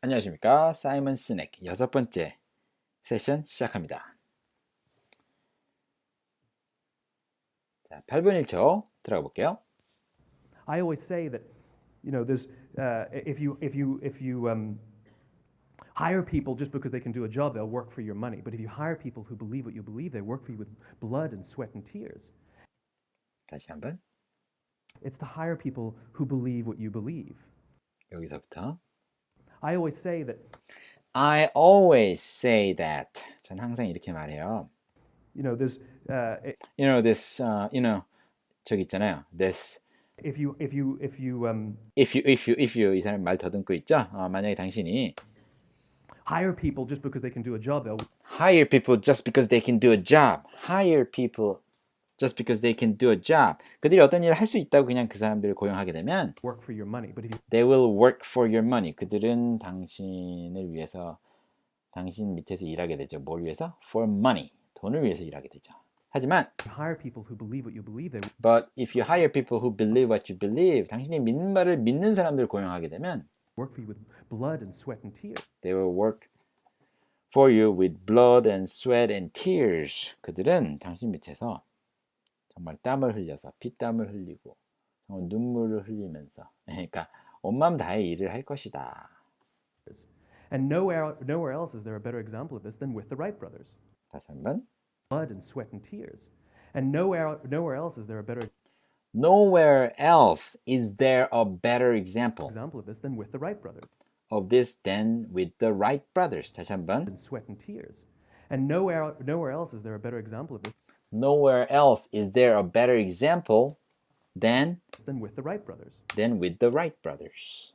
안녕하십니까. 사이먼 시넥 여섯 번째 세션 시작합니다. 자, 8분 1초 들어가 볼게요. I always say that, there's if you hire people just because they can do a job, they'll work for your money. But if you hire people who believe what you believe, they work for you with blood and sweat and tears. 다시 한번. It's to hire people who believe what you believe. 여기서부터. I always say that. I always say that. 전 항상 이렇게 말해요. There's this 저기 있잖아요. this if you 이 사람 말 더듬고 있죠? 만약에 당신이 hire people just because they can do a job, they'll hire people just because they can do a job. hire people just because they can do a job. 그들이 어떤 일을 할 수 있다고 그냥 그 사람들을 고용하게 되면 work for your money. But if you they will work for your money. 그들은 당신을 위해서 당신 밑에서 일하게 되죠. 뭘 위해서? For money. 돈을 위해서 일하게 되죠. 하지만 hire people who believe what you believe, they but if you hire people who believe what you believe, 당신이 믿는 말을 믿는 사람들을 고용하게 되면 work for you with blood and sweat and tears. they will work for you with blood and sweat and tears. 그들은 당신 밑에서 정말 땀을 흘려서 피땀을 흘리고 정말 눈물을 흘리면서 그러니까 온 마음 다해 일을 할 것이다. And nowhere else is there a better example of this than with the Wright brothers. 다시 한번. Blood and sweat and tears. And nowhere else is there a better Nowhere else is there a better example of this than with the Wright brothers. of this than with the Wright brothers. 다시 한번. And sweat and tears. And nowhere else is there a better example of this Nowhere else is there a better example than with the Wright brothers. than with the Wright brothers.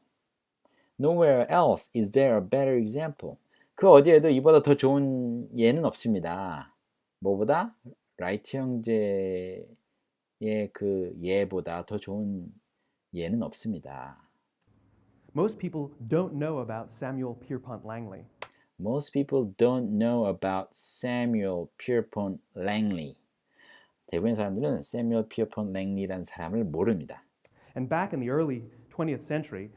Nowhere else is there a better example. 그 어디에도 이보다 더 좋은 예는 없습니다. 뭐보다? 라이트 형제의 그 예보다 더 좋은 예는 없습니다. Most people don't know about Samuel Pierpont Langley. Most people don't know about Samuel Pierpont Langley. 대부분의 사람들은 Samuel Pierpont Langley라는 사람을 모릅니다. And back in the early 20th century,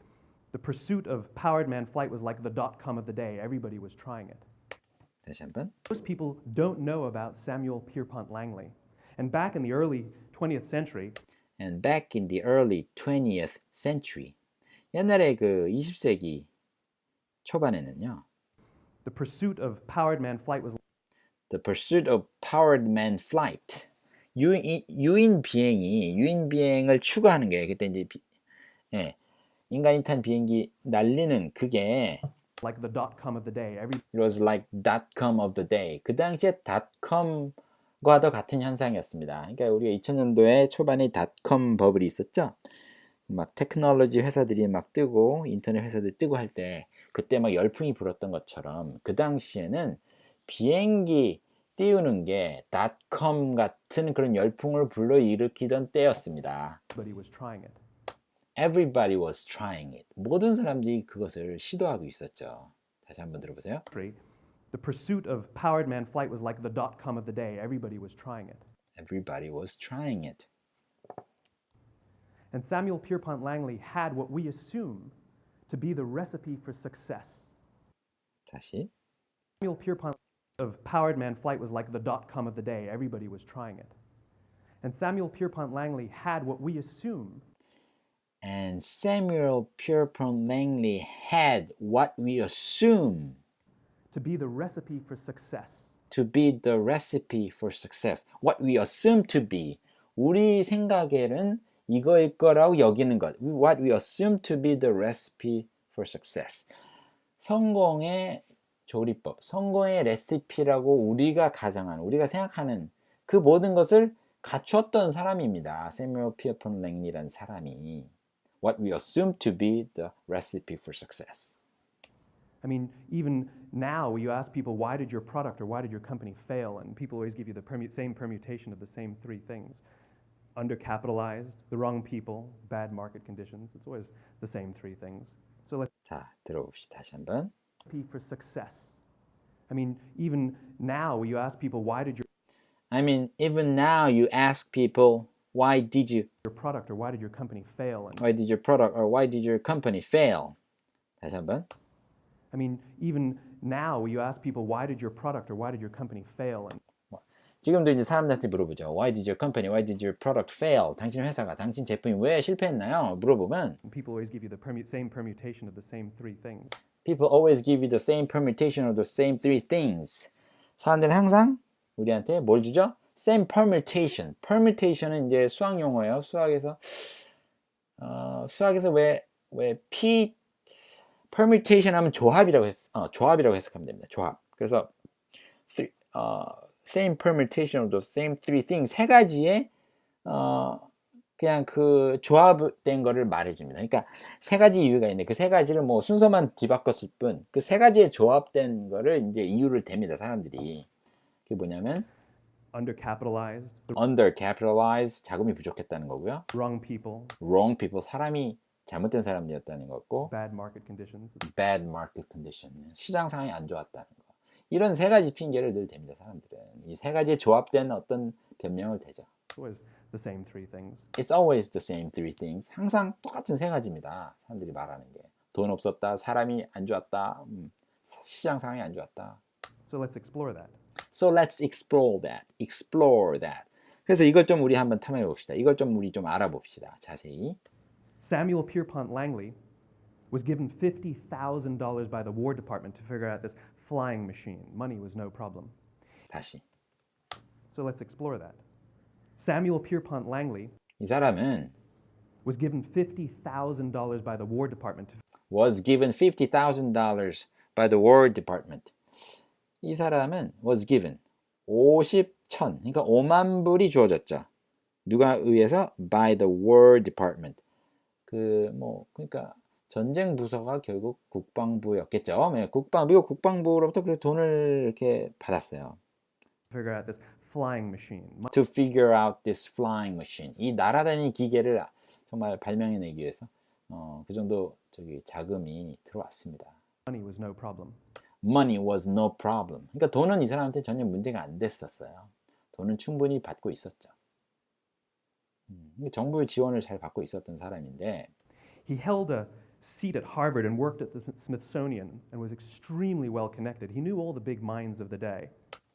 the pursuit of powered man flight was like the .com of the day. Everybody was trying it. 다시 한번. Most people don't know about Samuel Pierpont Langley. And back in the early 20th century, And back in the early 20th century. 옛날에 그 20세기 초반에는요. the pursuit of powered man flight was The pursuit of powered man flight. 유인 비행을 추구하는 게 그때 이제 인간이 탄 비행기 날리는 그게 like the .com of the day. It was like .com of the day. 그 당시에 .com과도 같은 현상이었습니다. 그러니까 우리가 2000년도에 초반에 .com 버블이 있었죠. 막 테크놀로지 회사들이 막 뜨고 인터넷 회사들이 뜨고 할 때 그때 막 열풍이 불었던 것처럼 그 당시에는 비행기 띄우는 게 .com 같은 그런 열풍을 불러일으키던 때였습니다. Everybody was trying it. Everybody was trying it. 모든 사람들이 그것을 시도하고 있었죠. 다시 한번 들어보세요. The pursuit of powered man flight was like the .com of the day. Everybody was trying it. Everybody was trying it. And Samuel Pierpont Langley had what we assume to be the recipe for success. 다시. Samuel Pierpont of powered man flight was like the .com of the day. Everybody was trying it. And Samuel Pierpont Langley had what we assume And Samuel Pierpont Langley had what we assume to be the recipe for success. to be the recipe for success. What we assume to be. 우리 생각에는 이거일 거라고 여기는 것. What we assume to be the recipe for success. 성공의 조리법, 성공의 레시피라고 우리가 가정하는, 우리가 생각하는 그 모든 것을 갖추었던 사람입니다. Samuel Pierpont Langley라는 사람이. What we assume to be the recipe for success. I mean, even now, you ask people, why did your product or why did your company fail? And people always give you the same permutation of the same three things. Undercapitalized, the wrong people, bad market conditions. It's always the same three things. So let's 자, 들어봅시다. 다시 한번. recipe for success. I mean, even now, you ask people, why did your even now you ask people, why did your product or why did your company fail? And product or why did your company fail? 다시 한번. I mean, even now, you ask people, why did your product or why did your company fail? And 지금도 이제 사람들한테 물어보죠. Why did your company, why did your product fail? 당신 회사가, 당신 제품이 왜 실패했나요? 물어보면 people always give you the same permutation of the same three things. People always give you the same permutation of the same three things. 사람들은 항상 우리한테 뭘 주죠? Same permutation. Permutation은 이제 수학 용어예요. 수학에서 왜 permutation 하면 조합이라고 해석하면 됩니다. 조합. 그래서 same permutation of the same three things. 세 가지의 그냥 그 조합된 거를 말해줍니다. 그러니까 세 가지 이유가 있는데 그 세 가지를 뭐 순서만 뒤바꿨을 뿐 그 세 가지의 조합된 거를 이제 이유를 댑니다. 사람들이. 그게 뭐냐면 undercapitalized 자금이 부족했다는 거고요. wrong people 사람이 잘못된 사람이었다는 거고 bad market condition 시장 상황이 안 좋았다는 거. 이런 세 가지 핑계를 늘 댑니다. 사람들은 이 세 가지의 조합된 어떤 변명을 대죠. the same three things. It's always the same three things. 항상 똑같은 세 가지입니다. 사람들이 말하는 게. 돈 없었다, 사람이 안 좋았다, 시장 상황이 안 좋았다. So let's explore that. Explore that. 그래서 이걸 좀 우리 한번 탐험해 봅시다. 이걸 좀 우리 좀 알아봅시다. 자세히. Samuel Pierpont Langley was given $50,000 by the War Department to figure out this flying machine. Money was no problem. 다시. So let's explore that. Samuel Pierpont Langley 이 사람은 was given $50,000 by the War Department to was given $50,000 by the War Department. 이 사람은 was given 50,000 그러니까 5만 불이 주어졌죠. 누가 의해서? by the War Department. 그러니까 전쟁 부서가 결국 국방부였겠죠. 미국 국방부로부터 그 돈을 이렇게 받았어요. figure out this flying machine. To figure out this flying machine. 이 날아다니는 기계를 정말 발명해내기 위해서 그 정도 자금이 들어왔습니다. Money was no problem. Money was no problem. 그러니까 돈은 이 사람한테 전혀 문제가 안 됐었어요. 돈은 충분히 받고 있었죠. 정부의 지원을 잘 받고 있었던 사람인데 He held a seat at Harvard and worked at the Smithsonian and was extremely well connected. He knew all the big minds of the day.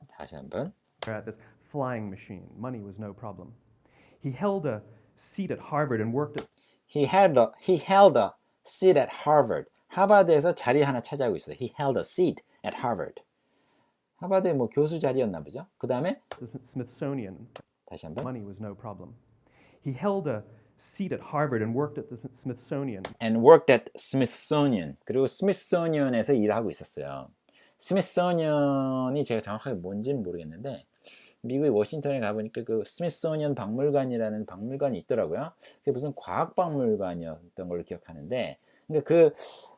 다시 한번 At this flying machine. Money was no problem. He held a seat at Harvard and worked at He held a seat at Harvard. 하버드에서 자리 하나 차지하고 있어요. He held a seat at Harvard. 하버드의 뭐 교수 자리였나 보죠. 그 다음에 the Smithsonian. 다시 한번 Money was no problem. He held a seat at Harvard and worked at the Smithsonian. and worked at Smithsonian. 그리고 스미소니언에서 일을 하고 있었어요. 스미소니언이 제가 정확하게 뭔지는 모르겠는데 미국의 워싱턴에 가보니까 그 스미소니언 박물관이라는 박물관이 있더라고요. 그게 무슨 과학박물관이었던 걸로 기억하는데 그러니까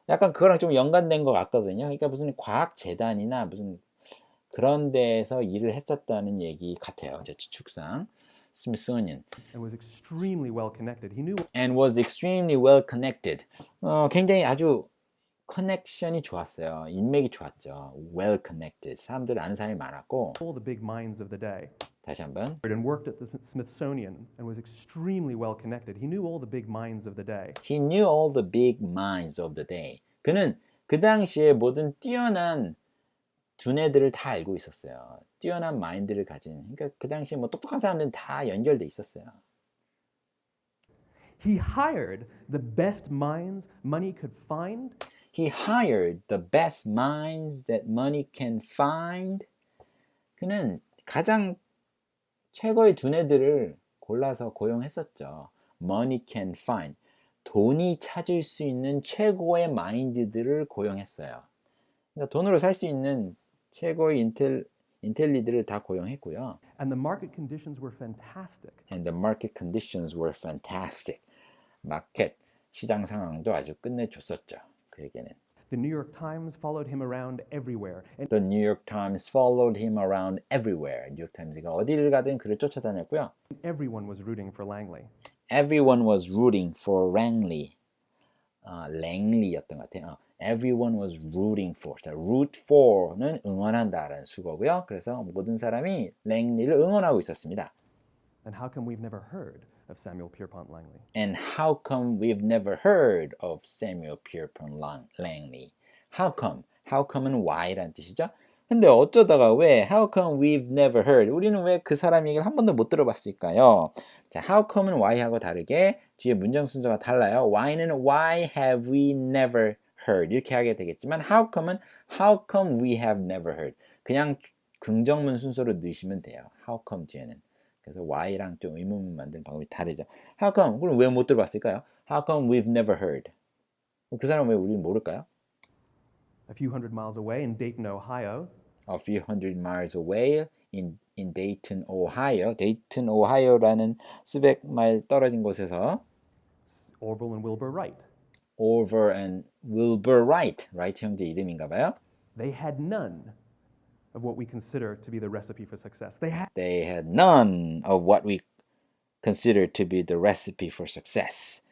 약간 그거랑 좀 연관된 것 같거든요. 그러니까 무슨 과학재단이나 무슨 그런 데에서 일을 했었다는 얘기 같아요. 제 추측상. Smithsonian. And was extremely well connected. He knew And was extremely well connected. 굉장히 아주 커넥션이 좋았어요. 인맥이 좋았죠. Well connected. 사람들 아는 사람이 많았고. all the big minds of the day. 다시 한번. And worked at the Smithsonian and was extremely well connected. He knew all the big minds of the day. He knew all the big minds of the day. 그는 그 당시에 모든 뛰어난 두뇌들을 다 알고 있었어요. 뛰어난 마인드를 가진. 그러니까 그 당시에 뭐 똑똑한 사람들은 다 연결돼 있었어요. He hired the best minds money could find. He hired the best minds that money can find. 그는 가장 최고의 두뇌들을 골라서 고용했었죠. Money can find. 돈이 찾을 수 있는 최고의 마인드들을 고용했어요. 그러니까 돈으로 살 수 있는 최고의 인텔리들을 다 고용했고요. And the market conditions were fantastic. And the market conditions were fantastic. 마켓, 시장 상황도 아주 끝내줬었죠. 그에게는. The New York Times followed him around everywhere. And The New York Times followed him around everywhere. 뉴욕 타임즈가 어디를 가든 그를 쫓아다녔고요. everyone was rooting for Langley. Everyone was rooting for Langley. 랭리였던 것 같아요. Everyone was rooting for. 자, root for는 응원한다라는 수거고요. 그래서 모든 사람이 랭리를 응원하고 있었습니다. And how come we've never heard of Samuel Pierpont Langley? And how come we've never heard of Samuel Pierpont Langley? How come? how come은 why라는 뜻이죠. 근데 어쩌다가 왜 how come we've never heard 우리는 왜 그 사람 얘기를 한 번도 못 들어봤을까요? 자, how come은 why하고 다르게 뒤에 문장 순서가 달라요. why는 why have we never heard 이렇게 하게 되겠지만 how come은 how come we have never heard 그냥 긍정문 순서로 넣으시면 돼요. how come 뒤에는. 그래서 why랑 좀 의문문 만드는 방법이 다르죠. how come 그럼 왜 못 들어봤을까요? how come we've never heard 그 사람 왜 우리는 모를까요? A few hundred miles away in Dayton, Ohio, A few hundred miles away in Dayton, Ohio. Dayton, Ohio라는 수백 마일 떨어진 곳에서 Orville and Wilbur Wright. Orville and Wilbur Wright, Wright 형제 이름인가 봐요. They had none of what we consider to be the recipe for success. They had none of what we consider to be the recipe for success.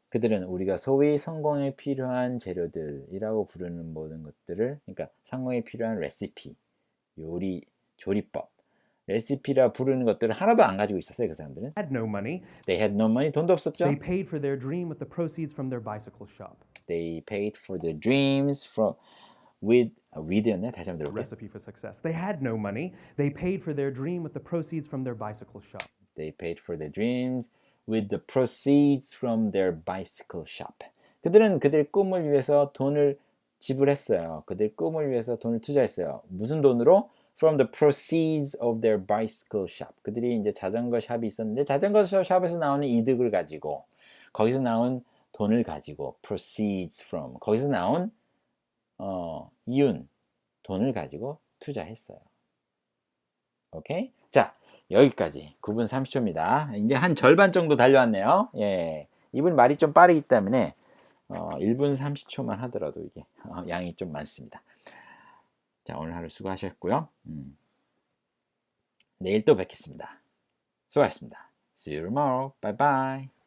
그들은 우리가 소위 성공에 필요한 재료들이라고 부르는 모든 것들을, 그러니까 성공에 필요한 레시피, 요리, 조리법, 레시피라 부르는 것들을 하나도 안 가지고 있었어요. 그 사람들은. had no money. They had no money. 돈도 없었죠. They paid for their dream with the proceeds from their bicycle shop. They paid for their dreams with였네. 다시 한번 들어볼게요. Recipe for success. They had no money. They paid for their dream with the proceeds from their bicycle shop. They paid for their dreams with the proceeds from their bicycle shop. 그들은 그들 꿈을 위해서 돈을 지불했어요. 그들 꿈을 위해서 돈을 투자했어요. 무슨 돈으로? From the proceeds of their bicycle shop. 그들이 이제 자전거 샵이 있었는데 자전거 샵에서 나오는 이득을 가지고 거기서 나온 돈을 가지고 proceeds from 거기서 나온 이윤 돈을 가지고 투자했어요. 오케이? 자, 여기까지 9분 30초입니다. 이제 한 절반 정도 달려왔네요. 예, 이분 말이 좀 빠르기 때문에 1분 30초만 하더라도 이게 양이 좀 많습니다. 자, 오늘 하루 수고하셨고요. 내일 또 뵙겠습니다. 수고하셨습니다. See you tomorrow. Bye bye.